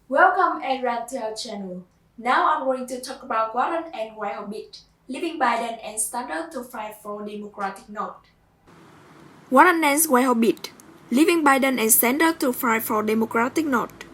Welcome everyone to our channel. Now I'm going to talk about Warren and White Hobbit, leaving Biden and Sanders to fight for Democratic note. Warren and White Hobbit, leaving Biden and Sanders to fight for Democratic note.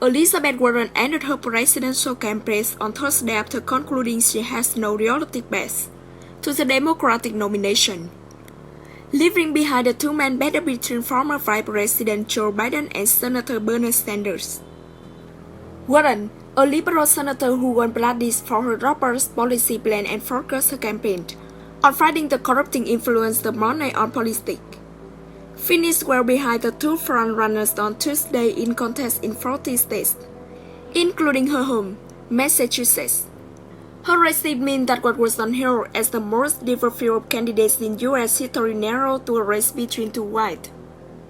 Elizabeth Warren ended her presidential campaign on Thursday after concluding she has no realistic base to the Democratic nomination, leaving behind the two-man battle between former Vice President Joe Biden and Senator Bernie Sanders. Warren, a liberal senator who won bloody for her Roberts policy plan and focused her campaign on fighting the corrupting influence of money on politics, finished well behind the two front-runners on Tuesday in contests in 40 states, including her home, Massachusetts. Her receipt means that what was unheard as the most diverse field of candidates in U.S. history narrowed to a race between two white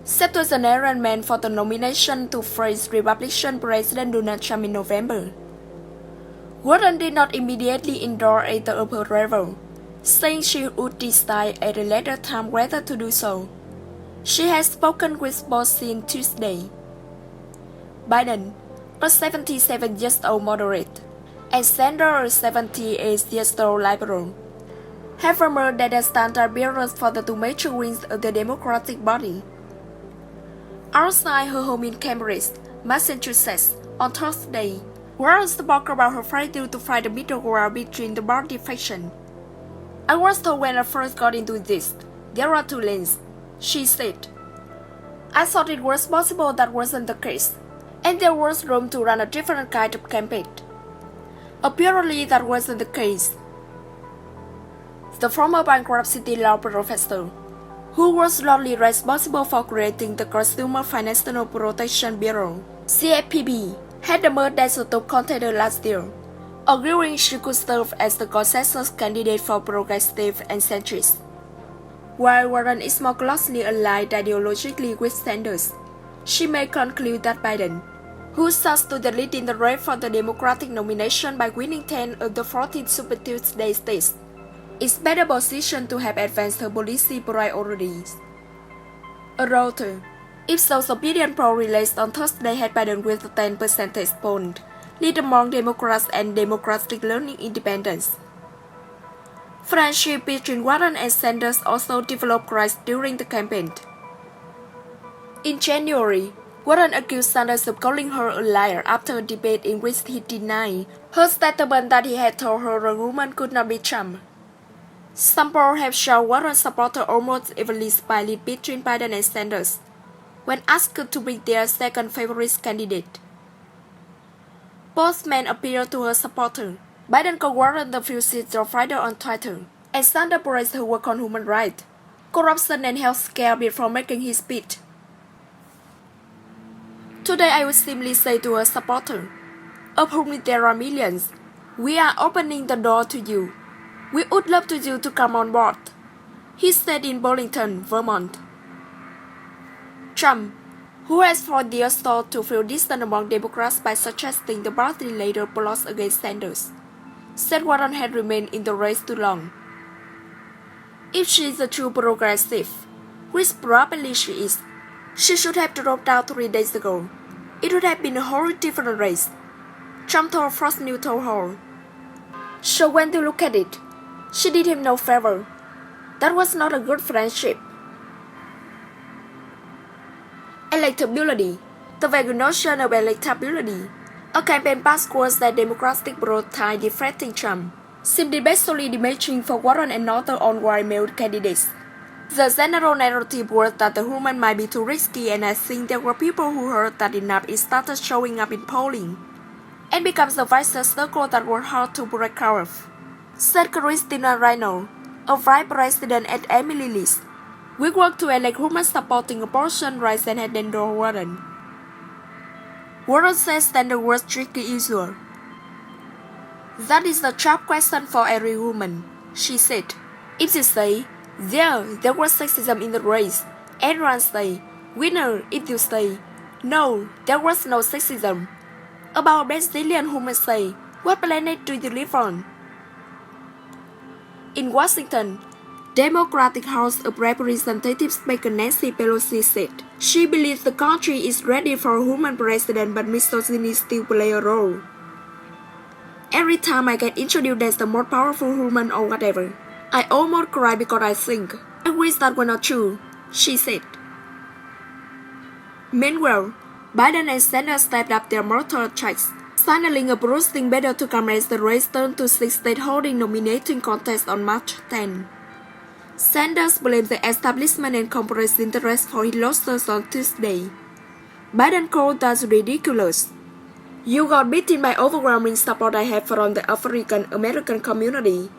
septuagenarian for the nomination to face Republican President Donald Trump in November. Warren did not immediately endorse either of her rivals, saying she would decide at a later time whether to do so. She has spoken with both since Tuesday. Biden, a 77-year-old moderate, and Sanders, a 78-year-old liberal, have emerged as the standard bearers for the two major wings of the Democratic Party. Outside her home in Cambridge, Massachusetts, on Thursday, Warren spoke about her failure to find the middle ground between the party factions. "I was told when I first got into this, there are two lanes," she said. "I thought it was possible that wasn't the case, and there was room to run a different kind of campaign. Apparently that wasn't the case." The former bankruptcy law professor, who was largely responsible for creating the Consumer Financial Protection Bureau, CFPB, had emerged as a top contender last year, agreeing she could serve as the consensus candidate for progressive and centrist. While Warren is more closely aligned ideologically with Sanders, she may conclude that Biden, who sought to the lead in the race for the Democratic nomination by winning 10 of the 14 Super Tuesday states, is better positioned to have advanced her policy priorities. A Reuters, Ipsos opinion poll released on Thursday had Biden with a 10 percentage point lead among Democrats and Democratic leaning independents. Friendship between Warren and Sanders also developed crisis during the campaign. In January, Warren accused Sanders of calling her a liar after a debate in which he denied her statement that he had told her a woman could not be Trump. Some polls have shown Warren supporters almost evenly split between Biden and Sanders when asked to pick their second favorite candidate. Both men appealed to her supporters. Biden called Warren the fugitive fighter on Twitter, and Sanders praised her work on human rights, corruption, and health care before making his speech. "Today I would simply say to her supporters, of whom there are millions, we are opening the door to you. We would love you to come on board," he said in Burlington, Vermont. Trump, who has for years sought to feel distant among Democrats by suggesting the party later plots against Sanders, said Warren had remained in the race too long. "If she is a true progressive, which probably she is, she should have dropped out 3 days ago. It would have been a whole different race," Trump told Fox News told her. "So when you look at it, she did him no favor. That was not a good friendship." Electability. The vague notion of electability, a campaign password that Democratic brought time defeating Trump, seemed especially damaging for Warren and other on-white male candidates. The general narrative was that the woman might be too risky, and I think there were people who heard that enough it started showing up in polling, and becomes a vicious circle that was hard to break out of, said Christina Reynolds, a vice president at Emily List. "We work to elect women supporting abortion rights and had endorsed Warren." Warren says Sanders was tricky issue. "That is a tough question for every woman," she said. "If you say, there was sexism in the race, everyone say, winner. If you say, no, there was no sexism, about a Brazilian woman say, what planet do you live on?" In Washington, Democratic House of Representatives Speaker Nancy Pelosi said she believes the country is ready for a woman president, but misogyny still play a role. Every time I get introduced as the more powerful woman or whatever, I almost cry because I think, I wish that were not true, she said. Meanwhile, Biden and Sanders stepped up their mortal attacks, signaling a bruising battle to come as the race turned to six-state holding nominating contest on March 10. Sanders blamed the establishment and corporate interest for his losses on Tuesday. Biden called that ridiculous. You got beaten by overwhelming support I have from the African American community.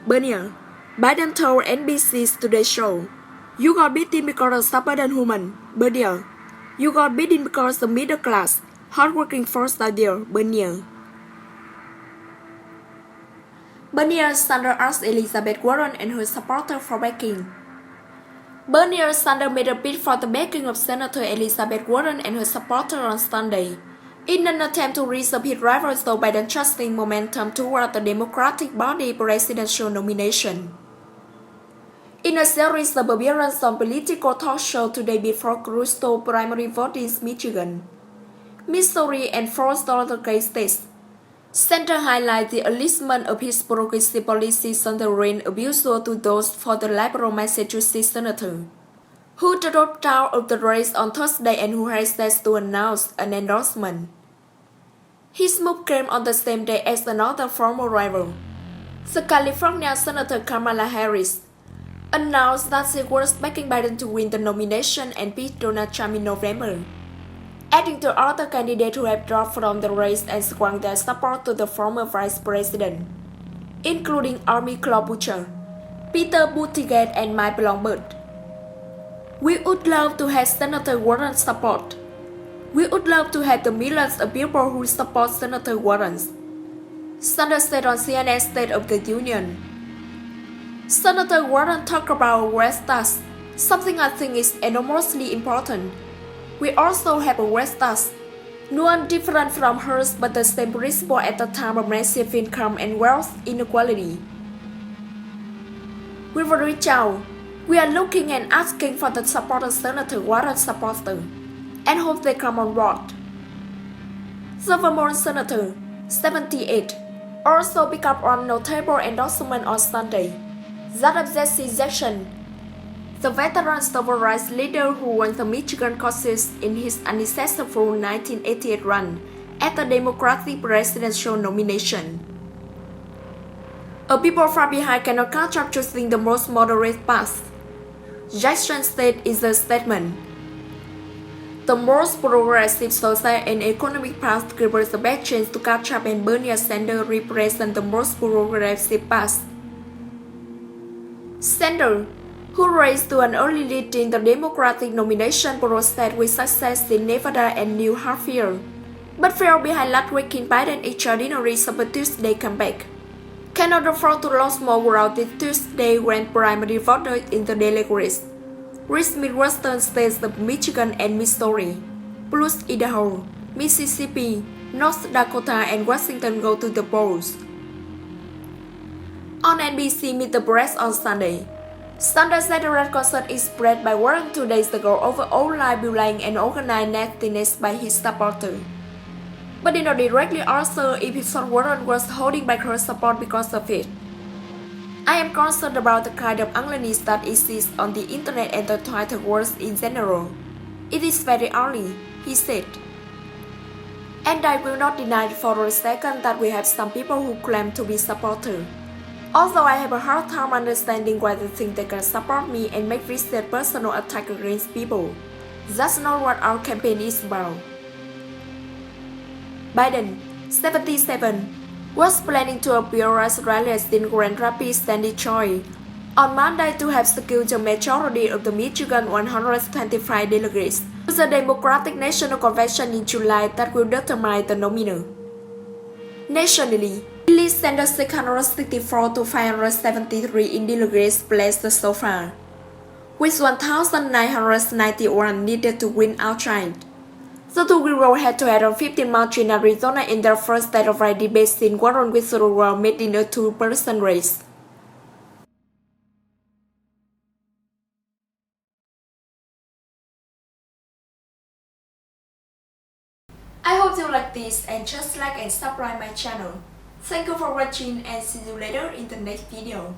Bernier, Biden told NBC's Today Show. You got beaten because of suburban women. Bernier. You got beaten because the middle class, hardworking folks are there. Bernier. Bernier Sanders asked Elizabeth Warren and her supporters for backing. Bernier Sanders made a bid for the backing of Senator Elizabeth Warren and her supporters on Sunday, in an attempt to reserve his rival Joe Biden trusting momentum toward the Democratic Party presidential nomination. In a series of appearances on political talk shows today before crucial primary vote in Michigan, Missouri, and 4 Northern states, Sanders highlighted the enlistment of his progressive policies on the rain abuse to those for the liberal Massachusetts senator, who dropped out of the race on Thursday and who has yet to announce an endorsement. His move came on the same day as another former rival, the California Senator Kamala Harris, announced that she was backing Biden to win the nomination and beat Donald Trump in November, adding to other candidates who have dropped from the race and swung their support to the former vice president, including Amy Klobuchar, Peter Buttigieg, and Mike Bloomberg. We would love to have Senator Warren's support. We would love to have the millions of people who support Senator Warren, Sanders said on CNN's State of the Union. Senator Warren talked about West Tax, something I think is enormously important. We also have a West Tax, not different from hers but the same principle at the time of massive income and wealth inequality. We will reach out. We are looking and asking for the support of Senator Warren's supporters and hope they come on board. The Vermont Senator, 78, also picked up on notable endorsement on Sunday. That of Jesse Jackson, the veteran civil rights leader who won the Michigan caucus in his unsuccessful 1988 run at the Democratic presidential nomination. A people far behind cannot catch up choosing the most moderate path, Jackson said in the statement. The most progressive social and economic path gives us a bad chance to catch up, and Bernie Sanders represents the most progressive path. Sanders, who raised to an early lead in the Democratic nomination process with success in Nevada and New Hampshire, but fell behind last week in Biden's extraordinary Super Tuesday comeback, cannot afford to lose more ground this Tuesday when primary voters in the delegates reach Midwestern states of Michigan and Missouri, plus Idaho, Mississippi, North Dakota, and Washington go to the polls. On NBC Meet the Press on Sunday, Sanders said the red concern is spread by Warren 2 days ago over online bullying and organized nastiness by his supporters. But did not directly answer if he thought Warren was holding back her support because of it. I am concerned about the kind of ugliness that exists on the internet and the Twitter world in general. It is very ugly, he said. And I will not deny for a second that we have some people who claim to be supporters. Although I have a hard time understanding why they think they can support me and make this a personal attack against people. That's not what our campaign is about. Biden, 77, was planning to appear as rallies in Grand Rapids and Detroit on Monday to have secured the majority of the Michigan 125 delegates to the Democratic National Convention in July that will determine the nominee. Nationally, Bernie Sanders 664 to 573 in delegates placed so far, with 1,991 needed to win outright. The two will head to head on 15 March in Arizona in their first statewide debate since Warren withdrew met in a two-person race. you like this, and just like and subscribe my channel. Thank you for watching and see you later in the next video.